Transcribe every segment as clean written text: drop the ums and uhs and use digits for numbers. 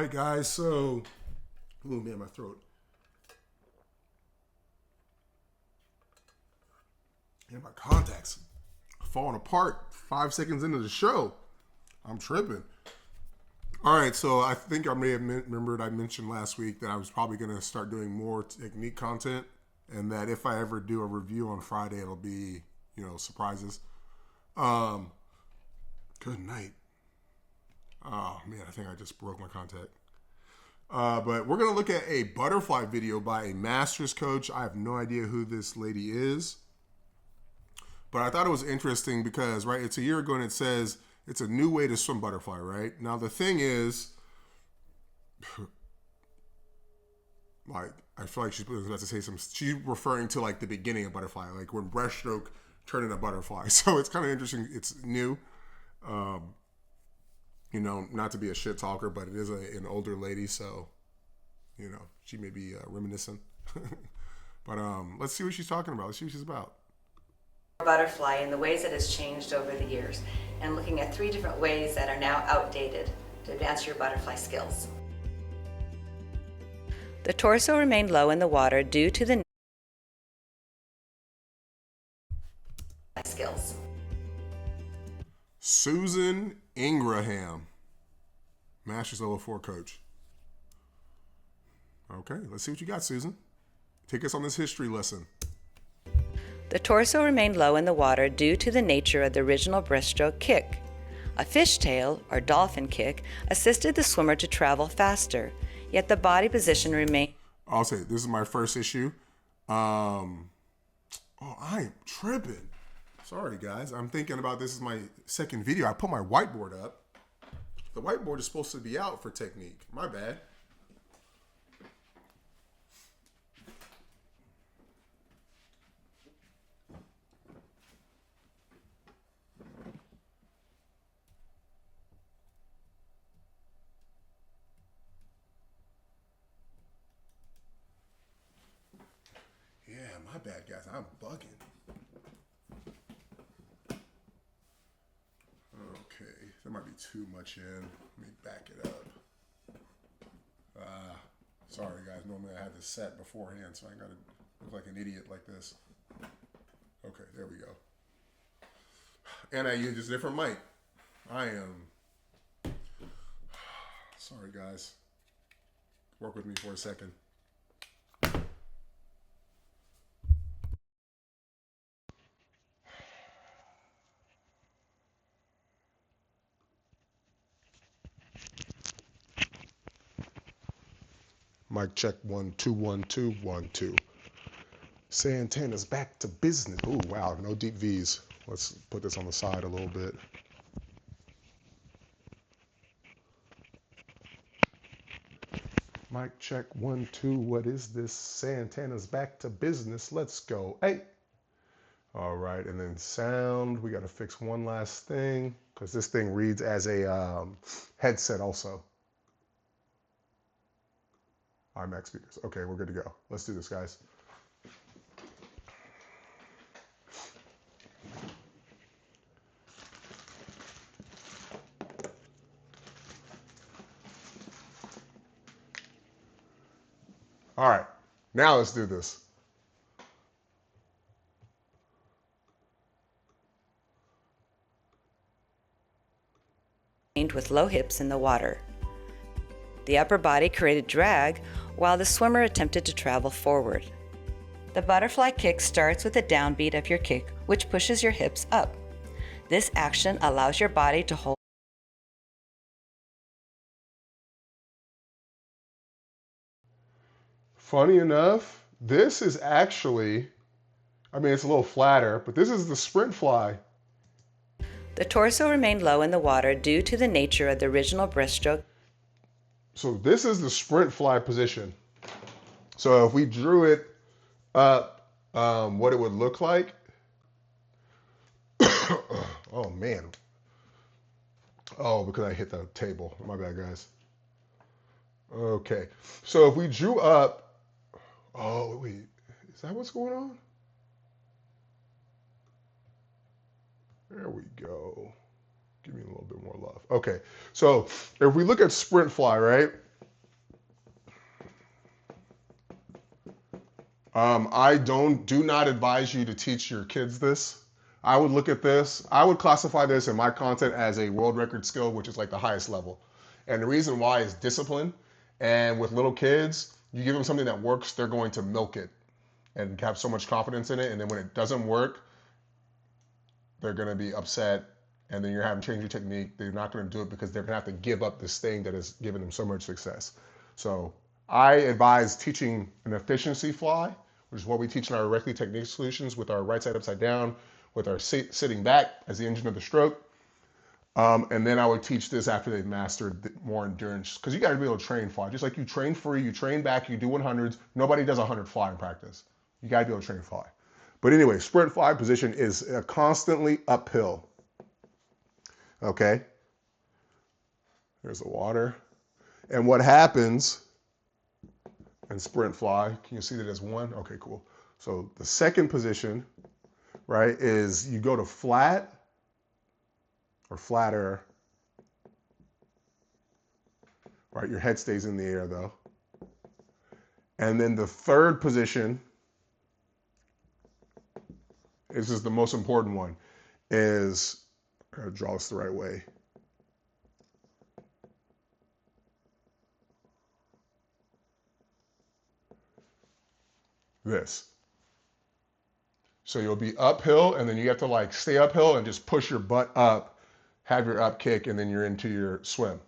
right, guys. So, oh man, my throat. And my contacts falling apart 5 seconds into the show. I'm tripping. All right, so I think I may have remembered I mentioned last week that I was probably going to start doing more technique content, and that if I ever do a review on Friday, it'll be, surprises. Um, Good night. Oh man, I think I just broke my contact. But we're going to look at a butterfly video by a master's coach. I have no idea who this lady is. But I thought it was interesting because, right, it's a year ago and it says it's a new way to swim butterfly, right? Now, the thing is, like, I feel like she's about to say she's referring to, like, the beginning of butterfly, like when breaststroke turned into butterfly. So it's kind of interesting. It's new. Not to be a shit talker, but it is an older lady, so, she may be reminiscent. But let's see what she's talking about. Let's see what she's about. Butterfly and the ways it has changed over the years, and looking at 3 different ways that are now outdated to advance your butterfly skills. The torso remained low in the water due to the skills. Susan Ingraham, Masters Level 4 coach. Okay, let's see what you got, Susan. Take us on this history lesson. The torso remained low in the water due to the nature of the original breaststroke kick. A fishtail, or dolphin kick, assisted the swimmer to travel faster, yet the body position remained... I'll say, this is my first issue. I am tripping. Sorry, guys. I'm thinking about this is my second video. I put my whiteboard up. The whiteboard is supposed to be out for technique. My bad. Yeah, my bad, guys. I'm bugging. Okay, that might be too much in. Let me back it up. Sorry, guys. Normally I have this set beforehand, so I gotta look like an idiot like this. Okay, there we go. And I use a different mic. I am... Sorry, guys. Work with me for a second. Mic check 1 2 1 2 1 2. Santana's back to business. Ooh, wow, no deep V's. Let's put this on the side a little bit. Mic check 1 2. What is this? Santana's back to business. Let's go. Hey. All right, and then sound. We got to fix one last thing because this thing reads as a headset also. iMac speakers. Okay, we're good to go. Let's do this, guys. All right, now let's do this. With low hips in the water. The upper body created drag while the swimmer attempted to travel forward. The butterfly kick starts with the downbeat of your kick, which pushes your hips up. This action allows your body to hold. Funny enough, this is actually, it's a little flatter, but this is the sprint fly. The torso remained low in the water due to the nature of the original breaststroke. So this is the sprint fly position. So if we drew it up, what it would look like. Oh man. Oh, because I hit the table. My bad, guys. Okay. So if we drew up, oh wait, is that what's going on? There we go. Give me a little bit more love. Okay, so if we look at sprint fly, right? I do not advise you to teach your kids this. I would look at this, I would classify this in my content as a world record skill, which is like the highest level. And the reason why is discipline. And with little kids, you give them something that works, they're going to milk it and have so much confidence in it. And then when it doesn't work, they're going to be upset. And then you're having to change your technique. They're not going to do it because they're going to have to give up this thing that has given them so much success. So I advise teaching an efficiency fly, which is what we teach in our Directly Technique Solutions with our right side upside down, with our sitting back as the engine of the stroke. And then I would teach this after they've mastered more endurance, because you got to be able to train fly. Just like you train free, you train back, you do 100s. Nobody does 100 fly in practice. You got to be able to train fly. But anyway, sprint fly position is constantly uphill. Okay. There's the water. And what happens in sprint fly, can you see that as one? Okay, cool. So the second position, right, is you go to flat or flatter, right? Your head stays in the air though. And then the third position, this is the most important one, is, I gotta draw this the right way. This. So you'll be uphill and then you have to like stay uphill and just push your butt up, have your up kick, and then you're into your swim.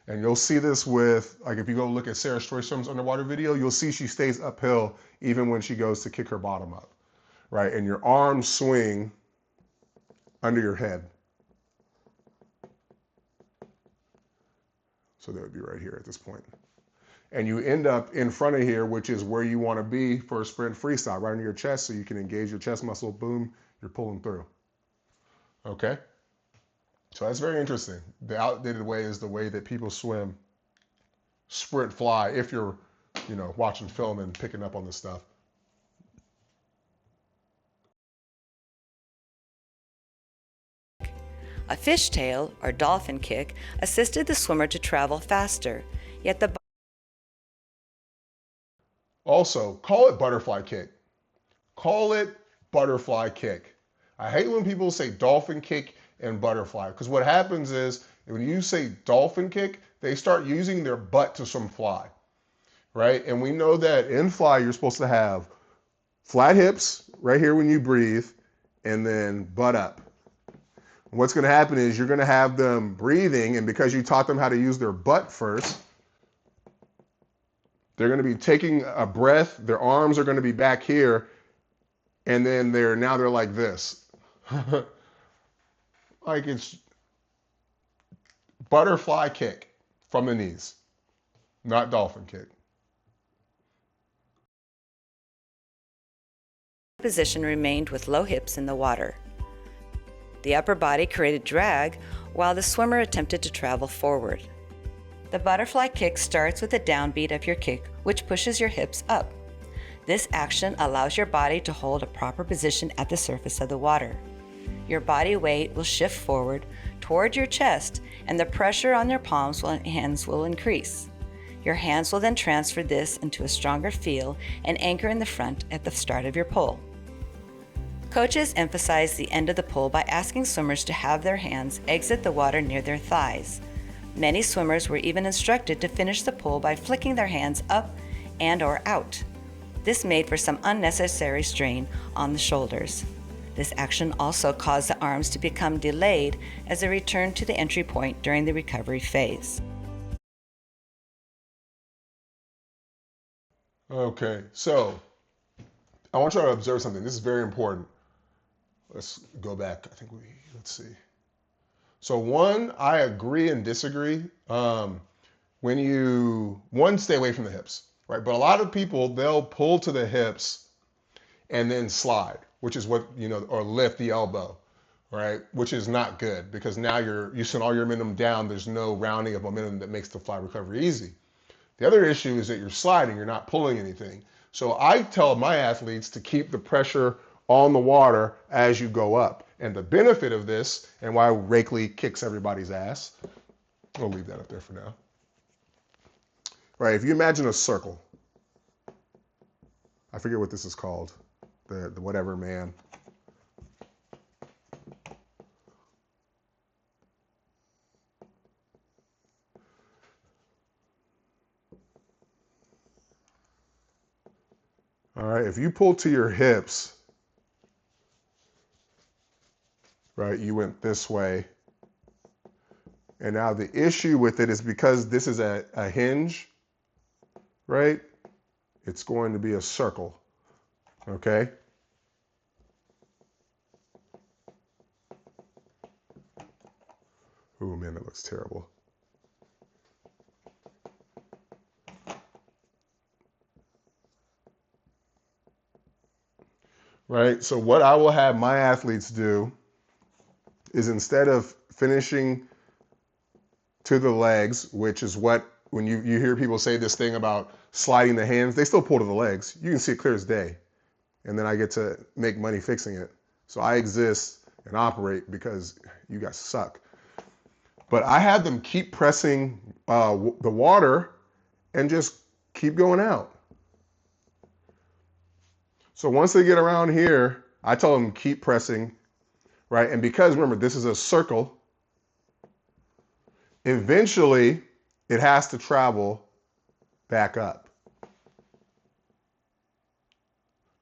And you'll see this with, like if you go look at Sarah Stroystrom's underwater video, you'll see she stays uphill even when she goes to kick her bottom up, right? And your arms swing under your head. So that would be right here at this point. And you end up in front of here, which is where you want to be for a sprint freestyle, right under your chest, so you can engage your chest muscle. Boom, you're pulling through. Okay? So that's very interesting. The outdated way is the way that people swim sprint fly, if you're, watching film and picking up on this stuff. A fishtail, or dolphin kick, assisted the swimmer to travel faster, yet the Also, call it butterfly kick. Call it butterfly kick. I hate when people say dolphin kick and butterfly, because what happens is when you say dolphin kick, they start using their butt to swim fly, right? And we know that in fly, you're supposed to have flat hips right here when you breathe, and then butt up. What's going to happen is you're going to have them breathing, and because you taught them how to use their butt first, they're going to be taking a breath, their arms are going to be back here, and then they're like this. Like it's butterfly kick from the knees, not dolphin kick. position remained with low hips in the water. The upper body created drag while the swimmer attempted to travel forward. The butterfly kick starts with a downbeat of your kick, which pushes your hips up. This action allows your body to hold a proper position at the surface of the water. Your body weight will shift forward toward your chest, and the pressure on your palms and hands will increase. Your hands will then transfer this into a stronger feel and anchor in the front at the start of your pull. Coaches emphasize the end of the pull by asking swimmers to have their hands exit the water near their thighs. Many swimmers were even instructed to finish the pull by flicking their hands up and/or out. This made for some unnecessary strain on the shoulders. This action also caused the arms to become delayed as they returned to the entry point during the recovery phase. Okay, so I want you to observe something. This is very important. Let's go back. Let's see. So one, I agree and disagree. Stay away from the hips, right? But a lot of people, they'll pull to the hips and then slide, which is what, or lift the elbow, right? Which is not good, because now you send all your momentum down. There's no rounding of momentum that makes the fly recovery easy. The other issue is that you're sliding, you're not pulling anything. So I tell my athletes to keep the pressure on the water as you go up. And the benefit of this, and why Rakely kicks everybody's ass, we'll leave that up there for now. Right, if you imagine a circle, I forget what this is called. The whatever man. All right, if you pull to your hips, right, you went this way. And now the issue with it is because this is a hinge, right? It's going to be a circle, okay? Oh man, that looks terrible. Right, so what I will have my athletes do is instead of finishing to the legs, which is what, when you hear people say this thing about sliding the hands, they still pull to the legs. You can see it clear as day. And then I get to make money fixing it. So I exist and operate because you guys suck. But I had them keep pressing the water and just keep going out. So once they get around here, I tell them keep pressing, right? And because remember, this is a circle, eventually it has to travel back up,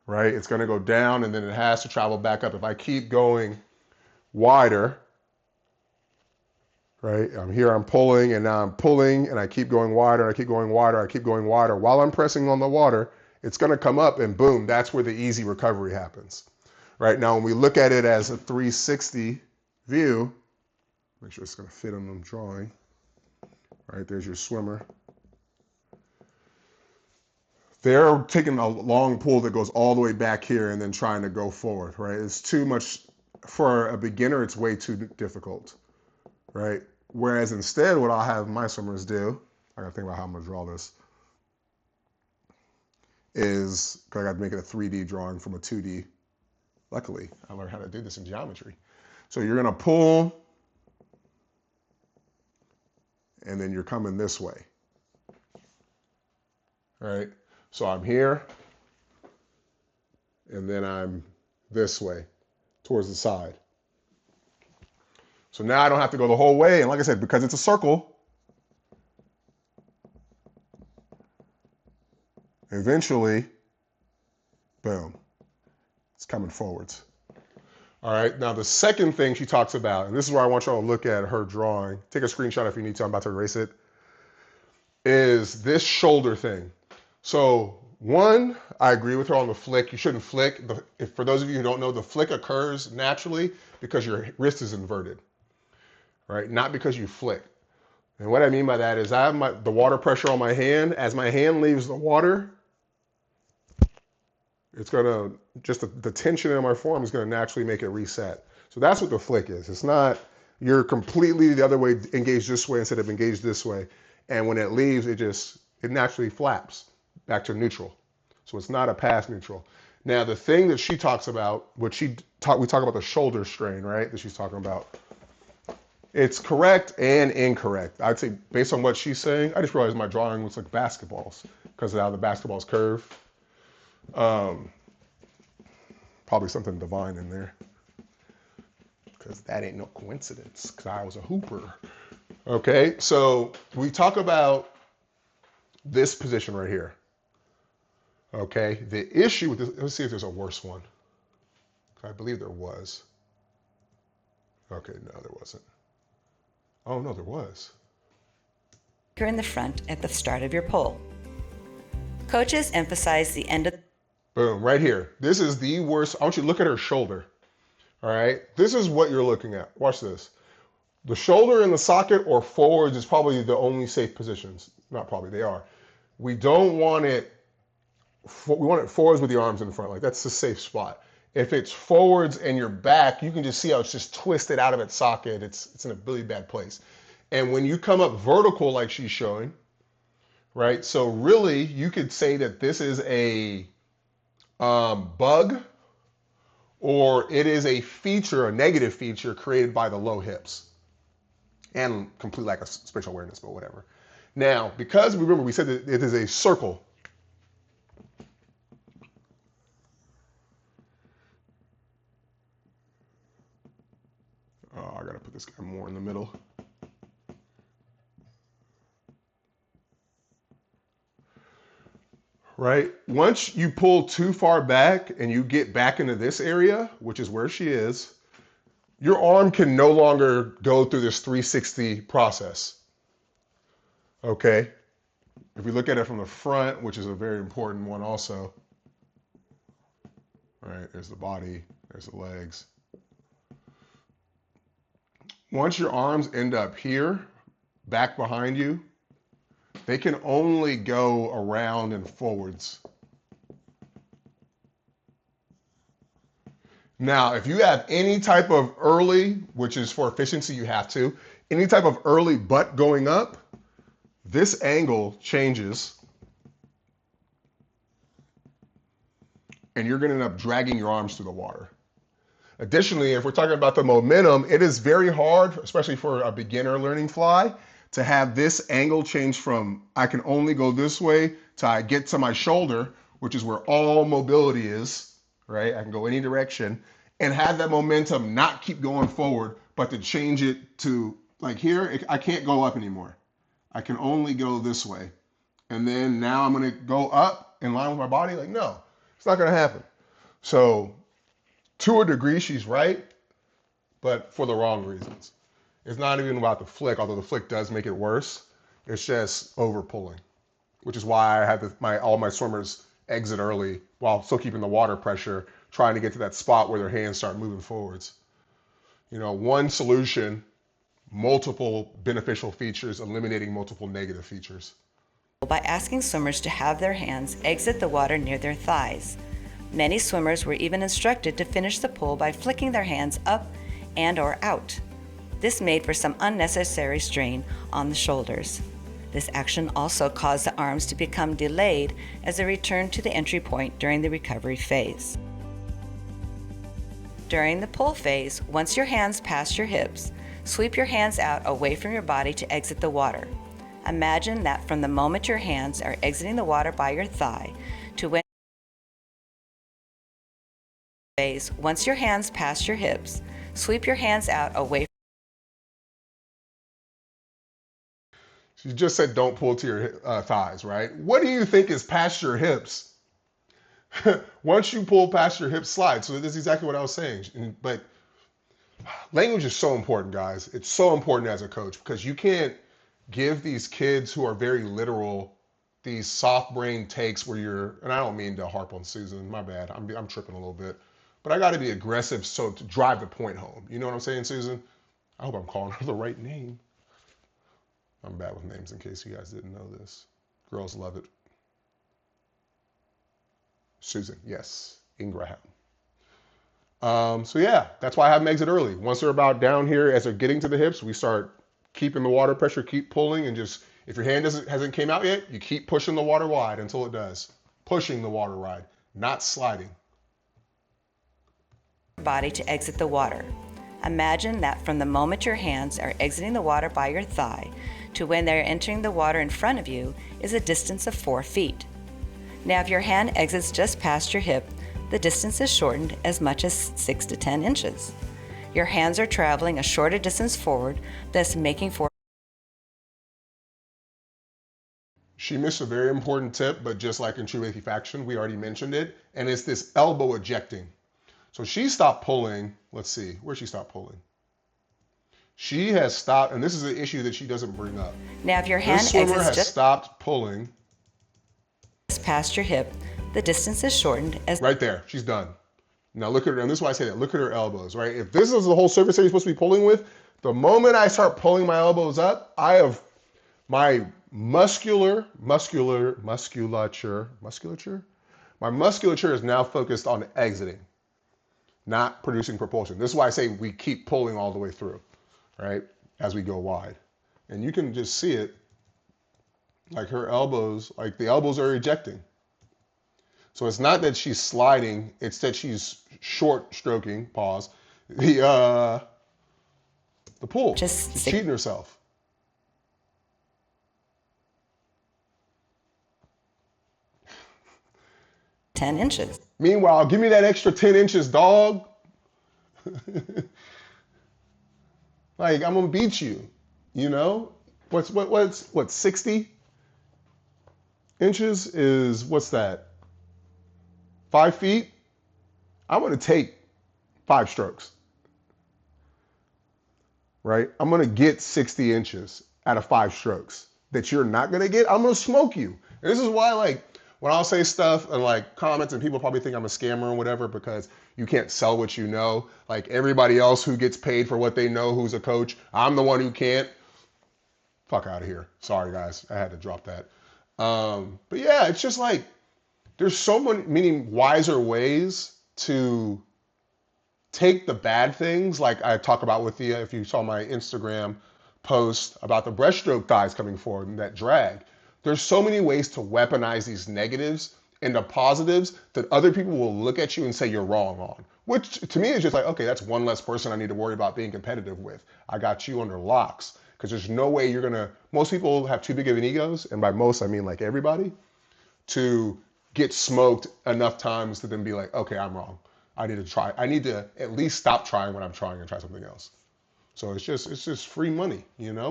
right? It's going to go down and then it has to travel back up. If I keep going wider, right? I'm pulling and now I'm pulling and I keep going wider, I keep going wider, I keep going wider. While I'm pressing on the water, it's going to come up and boom, that's where the easy recovery happens. Right now, when we look at it as a 360 view, make sure it's going to fit on the drawing. Right, there's your swimmer. They're taking a long pull that goes all the way back here and then trying to go forward, right? It's too much, for a beginner, it's way too difficult, right? Whereas instead, what I'll have my swimmers do, I gotta think about how I'm gonna draw this, is, I gotta make it a 3D drawing from a 2D. Luckily, I learned how to do this in geometry. So you're gonna pull, and then you're coming this way. All right, so I'm here, and then I'm this way, towards the side. So now I don't have to go the whole way, and like I said, because it's a circle, eventually, boom, it's coming forwards. All right, now the second thing she talks about, and this is where I want y'all to look at her drawing, take a screenshot if you need to, I'm about to erase it, is this shoulder thing. So one, I agree with her on the flick. You shouldn't flick. For those of you who don't know, the flick occurs naturally because your wrist is inverted, right? Not because you flick. And what I mean by that is I have the water pressure on my hand. As my hand leaves the water, it's gonna, just the tension in my forearm is gonna naturally make it reset. So that's what the flick is. It's not, you're completely the other way, engaged this way instead of engaged this way. And when it leaves, it naturally flaps back to neutral. So it's not a pass neutral. Now the thing that she talks about, we talk about the shoulder strain, right? That she's talking about. It's correct and incorrect. I'd say based on what she's saying, I just realized my drawing looks like basketballs because of how the basketballs curve. Probably something divine in there because that ain't no coincidence because I was a hooper. Okay, so we talk about this position right here. Okay, the issue with this, let's see if there's a worse one. I believe there was. Okay, no, there wasn't. Oh, no, there was. You're in the front at the start of your pull. Coaches emphasize the end of. Boom, right here. This is the worst. I want you to look at her shoulder. All right, this is what you're looking at. Watch this. The shoulder in the socket or forwards is probably the only safe positions. Not probably, they are. We don't want it, we want it forwards with the arms in front. Like that's the safe spot. If it's forwards and you're back, you can just see how it's just twisted out of its socket. It's in a really bad place. And when you come up vertical like she's showing, right? So really you could say that this is a bug or it is a feature, a negative feature created by the low hips and complete lack of spatial awareness, but whatever. Now, because remember we said that it is a circle, this guy more in the middle. Right? Once you pull too far back and you get back into this area, which is where she is, your arm can no longer go through this 360 process. Okay? If we look at it from the front, which is a very important one also, right? There's the body, there's the legs. Once your arms end up here, back behind you, they can only go around and forwards. Now, if you have any type of early, which is for efficiency, you have to, any type of early butt going up, this angle changes and you're going to end up dragging your arms through the water. Additionally, if we're talking about the momentum, it is very hard, especially for a beginner learning fly, to have this angle change from I can only go this way to I get to my shoulder, which is where all mobility is, right? I can go any direction, and have that momentum not keep going forward, but to change it to like here, I can't go up anymore. I can only go this way. And then now I'm gonna go up in line with my body. Like, no, it's not gonna happen. So to a degree, she's right, but for the wrong reasons. It's not even about the flick, although the flick does make it worse. It's just over pulling, which is why I have all my swimmers exit early while still keeping the water pressure, trying to get to that spot where their hands start moving forwards. You know, one solution, multiple beneficial features, eliminating multiple negative features. By asking swimmers to have their hands exit the water near their thighs. Many swimmers were even instructed to finish the pull by flicking their hands up and or out. This made for some unnecessary strain on the shoulders. This action also caused the arms to become delayed as they returned to the entry point during the recovery phase. During the pull phase, once your hands pass your hips, sweep your hands out away from your body to exit the water. Imagine that from the moment your hands are exiting the water by your thigh to when phase, once your hands pass your hips, sweep your hands out away. She just said don't pull to your thighs, right? What do you think is past your hips? Once you pull past your hips, slide. So this is exactly what I was saying. But language is so important, guys. It's so important as a coach because you can't give these kids who are very literal these soft brain takes where you're, and I don't mean to harp on Susan, my bad. I'm tripping a little bit. But I got to be aggressive so to drive the point home. You know what I'm saying, Susan? I hope I'm calling her the right name. I'm bad with names in case you guys didn't know this. Girls love it. Susan, yes, Ingraham. So yeah, that's why I have them exit early. Once they're about down here, as they're getting to the hips, we start keeping the water pressure, keep pulling, and just, if your hand hasn't came out yet, you keep pushing the water wide until it does. Pushing the water wide, not sliding. Body to exit the water. Imagine that from the moment your hands are exiting the water by your thigh to when they're entering the water in front of you is a distance of 4 feet. Now, if your hand exits just past your hip, the distance is shortened as much as 6 to 10 inches. Your hands are traveling a shorter distance forward, thus making for. She missed a very important tip, but just like in True Liquefaction, we already mentioned it, and it's this elbow ejecting. So she stopped pulling. Let's see, where she stopped pulling. She has stopped, and this is an issue that she doesn't bring up. Now, if your hand this swimmer exits has just stopped pulling. Past your hip, the distance is shortened as. Right there, she's done. Now look at her, and this is why I say that. Look at her elbows, right? If this is the whole surface area you're supposed to be pulling with, the moment I start pulling my elbows up, I have my musculature. My musculature is now focused on exiting, not producing propulsion. This is why I say we keep pulling all the way through, right? As we go wide. And you can just see it, like her elbows, like the elbows are ejecting. So it's not that she's sliding, it's that she's short stroking, pause, the pull. She's cheating herself. "10 inches. Meanwhile, give me that extra 10 inches, dog. Like, I'm gonna beat you, you know? What's 60 inches is, what's that? 5 feet? I'm gonna take 5 strokes, right? I'm gonna get 60 inches out of 5 strokes that you're not gonna get. I'm gonna smoke you. And this is why, like, when I'll say stuff and like comments and people probably think I'm a scammer or whatever because you can't sell what you know. Like everybody else who gets paid for what they know who's a coach, I'm the one who can't. Fuck out of here. Sorry guys, I had to drop that. But yeah, it's just like there's so many wiser ways to take the bad things, like I talk about with the, if you saw my Instagram post about the breaststroke guys coming forward and that drag. There's so many ways to weaponize these negatives into positives that other people will look at you and say you're wrong on. Which to me is just like, okay, that's one less person I need to worry about being competitive with. I got you under locks. Because there's no way you're gonna, most people have too big of an egos, and by most I mean like everybody, to get smoked enough times to then be like, okay, I'm wrong. I need to try. I need to at least stop trying what I'm trying and try something else. So it's just free money, you know?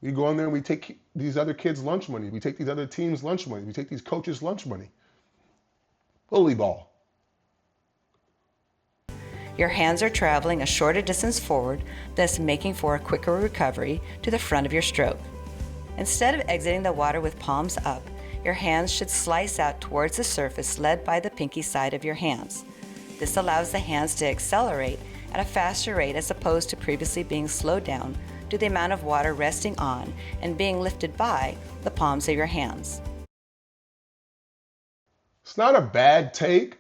We go in there and we take these other kids' lunch money. We take these other teams' lunch money. We take these coaches' lunch money. Bully ball. Your hands are traveling a shorter distance forward, thus making for a quicker recovery to the front of your stroke. Instead of exiting the water with palms up, your hands should slice out towards the surface led by the pinky side of your hands. This allows the hands to accelerate at a faster rate as opposed to previously being slowed down due to the amount of water resting on and being lifted by the palms of your hands. It's not a bad take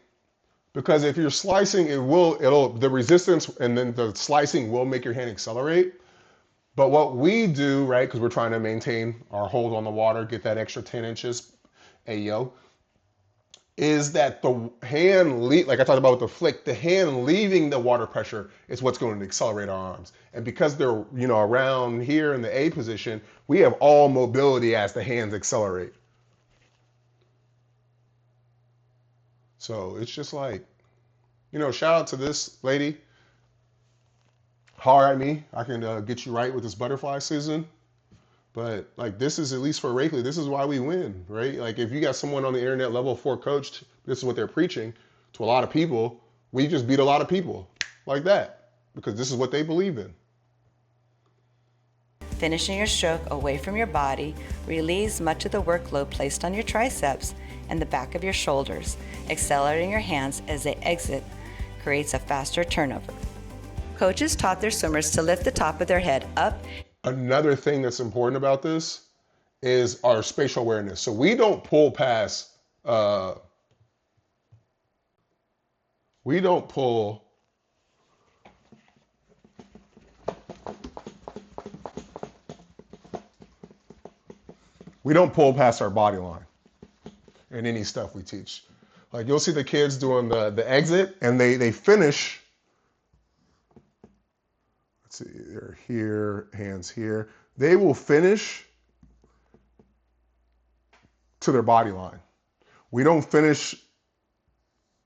because if you're slicing, the resistance and then the slicing will make your hand accelerate. But what we do, right, because we're trying to maintain our hold on the water, get that extra 10 inches, ayo, is that the hand, like I talked about with the flick, the hand leaving the water pressure is what's going to accelerate our arms. And because they're, around here in the A position, we have all mobility as the hands accelerate. So it's just like, shout out to this lady. Holler at me. I can get you right with this butterfly season. But like this is, at least for Rakeley, this is why we win, right? Like if you got someone on the internet level 4 coach, this is what they're preaching to a lot of people. We just beat a lot of people like that because this is what they believe in. Finishing your stroke away from your body relieves much of the workload placed on your triceps and the back of your shoulders. Accelerating your hands as they exit creates a faster turnover. Coaches taught their swimmers to lift the top of their head up. Another thing that's important about this is our spatial awareness. So we don't pull past, we don't pull past our body line in any stuff we teach. Like you'll see the kids doing the exit and they finish. Let's see, they're here, hands here. They will finish to their body line. We don't finish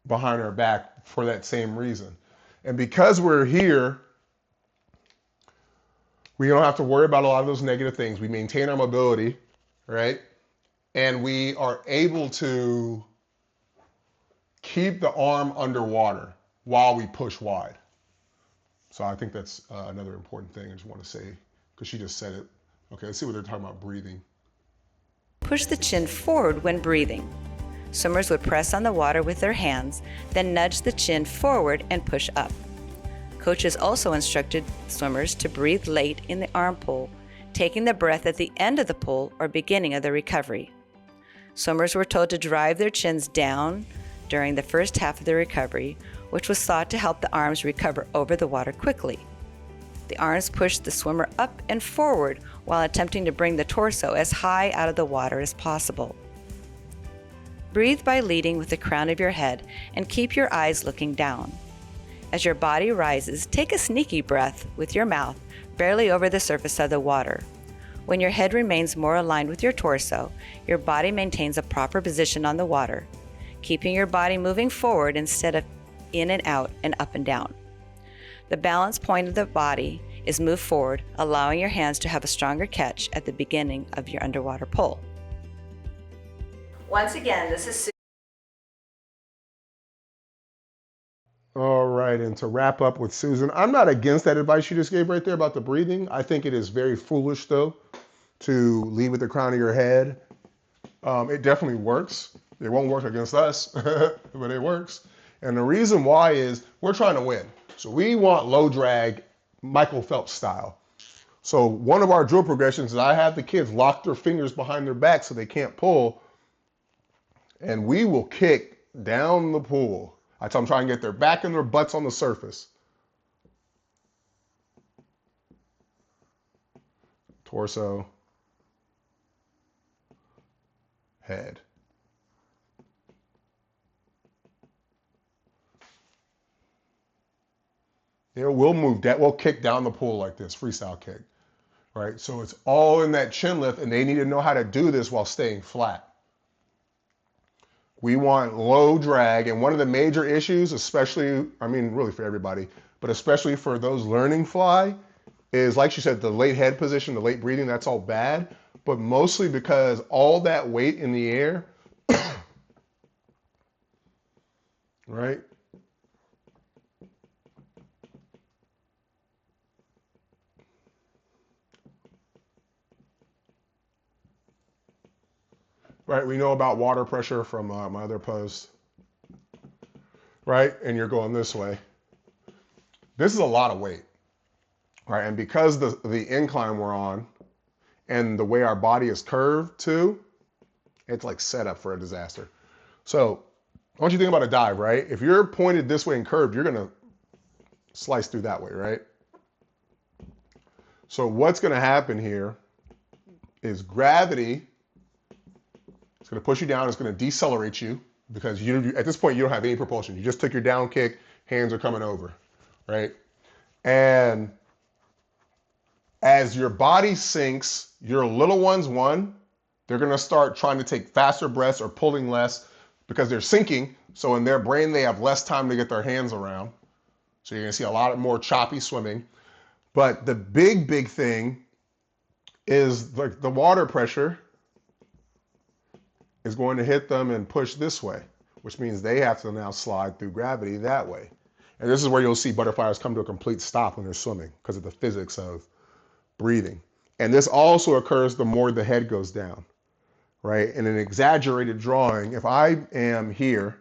behind our back for that same reason. And because we're here, we don't have to worry about a lot of those negative things. We maintain our mobility, right? And we are able to keep the arm underwater while we push wide. So I think that's another important thing I just want to say, because she just said it. Okay, let's see what they're talking about breathing. Push the chin forward when breathing. Swimmers would press on the water with their hands, then nudge the chin forward and push up. Coaches also instructed swimmers to breathe late in the arm pull, taking the breath at the end of the pull or beginning of the recovery. Swimmers were told to drive their chins down during the first half of the recovery, which was thought to help the arms recover over the water quickly. The arms pushed the swimmer up and forward while attempting to bring the torso as high out of the water as possible. Breathe by leading with the crown of your head and keep your eyes looking down. As your body rises, take a sneaky breath with your mouth barely over the surface of the water. When your head remains more aligned with your torso, your body maintains a proper position on the water, keeping your body moving forward instead of in and out and up and down. The balance point of the body is move forward, allowing your hands to have a stronger catch at the beginning of your underwater pull. Once again, this is All right, and to wrap up with Susan, I'm not against that advice you just gave right there about the breathing. I think it is very foolish, though, to lead with the crown of your head. It definitely works. It won't work against us, but it works. And the reason why is we're trying to win. So we want low drag, Michael Phelps style. So one of our drill progressions is I have the kids lock their fingers behind their back so they can't pull, and we will kick down the pool. I tell them try and get their back and their butts on the surface. Torso, head. Yeah, we'll move that. We'll kick down the pool like this, freestyle kick, right? So it's all in that chin lift, and they need to know how to do this while staying flat. We want low drag, and one of the major issues, especially, I mean, really for everybody, but especially for those learning fly, is like she said, the late head position, the late breathing, that's all bad, but mostly because all that weight in the air, right? Right, we know about water pressure from my other post, right? And you're going this way. This is a lot of weight, right? And because the incline we're on and the way our body is curved too, it's like set up for a disaster. So I want you to think about a dive, right? If you're pointed this way and curved, you're gonna slice through that way, right? So what's gonna happen here is gravity is gonna push you down, it's gonna decelerate you because you at this point you don't have any propulsion. You just took your down kick, hands are coming over, right? And as your body sinks, your little ones, they're gonna start trying to take faster breaths or pulling less because they're sinking. So in their brain, they have less time to get their hands around. So you're gonna see a lot more choppy swimming. But the big thing is the water pressure is going to hit them and push this way, which means they have to now slide through gravity that way. And this is where you'll see butterflies come to a complete stop when they're swimming because of the physics of breathing. And this also occurs the more the head goes down, right? In an exaggerated drawing, if I am here,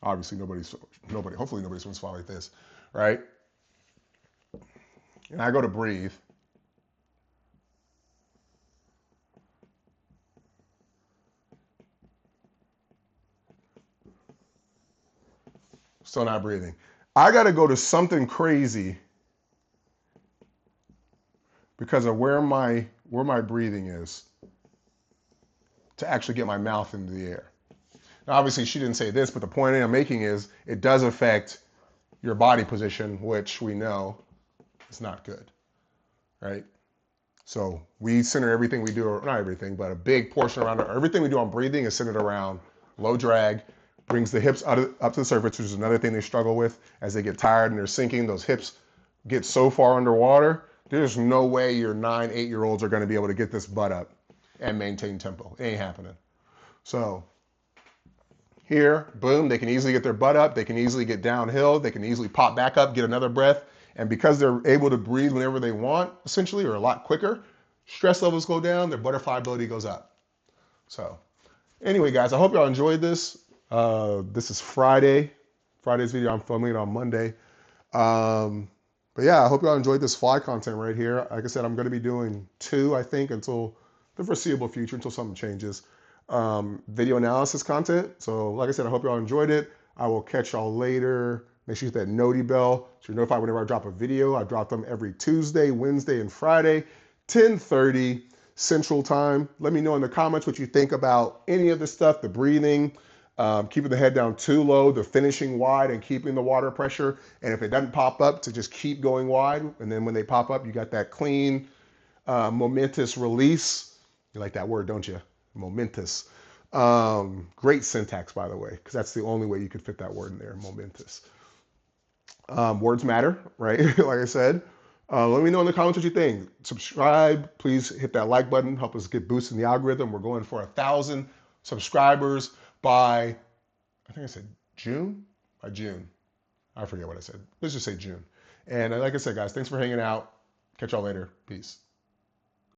obviously hopefully nobody swims fly like this, right? And I go to breathe. Still not breathing. I got to go to something crazy because of where my breathing is to actually get my mouth into the air. Now, obviously, she didn't say this, but the point I'm making is it does affect your body position, which we know is not good, right? So we center everything we do, or not everything, but a big portion around it. Everything we do on breathing is centered around low drag, brings the hips up to the surface, which is another thing they struggle with as they get tired and they're sinking. Those hips get so far underwater, there's no way your 9, 8-year-olds are going to be able to get this butt up and maintain tempo. It ain't happening. So here, boom, they can easily get their butt up. They can easily get downhill. They can easily pop back up, get another breath. And because they're able to breathe whenever they want, essentially, or a lot quicker, stress levels go down, their butterfly ability goes up. So anyway, guys, I hope y'all enjoyed this. This is Friday's video. I'm filming it on Monday. But yeah, I hope y'all enjoyed this fly content right here. Like I said, I'm going to be doing 2, I think, until the foreseeable future, until something changes. Video analysis content. So like I said, I hope y'all enjoyed it. I will catch y'all later. Make sure you hit that noti bell so you're notified whenever I drop a video. I drop them every Tuesday, Wednesday, and Friday, 10:30 Central Time. Let me know in the comments what you think about any of this stuff, the breathing, keeping the head down too low, the finishing wide and keeping the water pressure. And if it doesn't pop up, to just keep going wide. And then when they pop up, you got that clean, momentous release. You like that word, don't you? Momentous. Great syntax, by the way, because that's the only way you could fit that word in there, momentous. Words matter, right? Like I said. Let me know in the comments what you think. Subscribe. Please hit that like button. Help us get boosted in the algorithm. We're going for 1,000 subscribers by, I think I said June? By June. I forget what I said. Let's just say June. And like I said, guys, thanks for hanging out. Catch y'all later. Peace.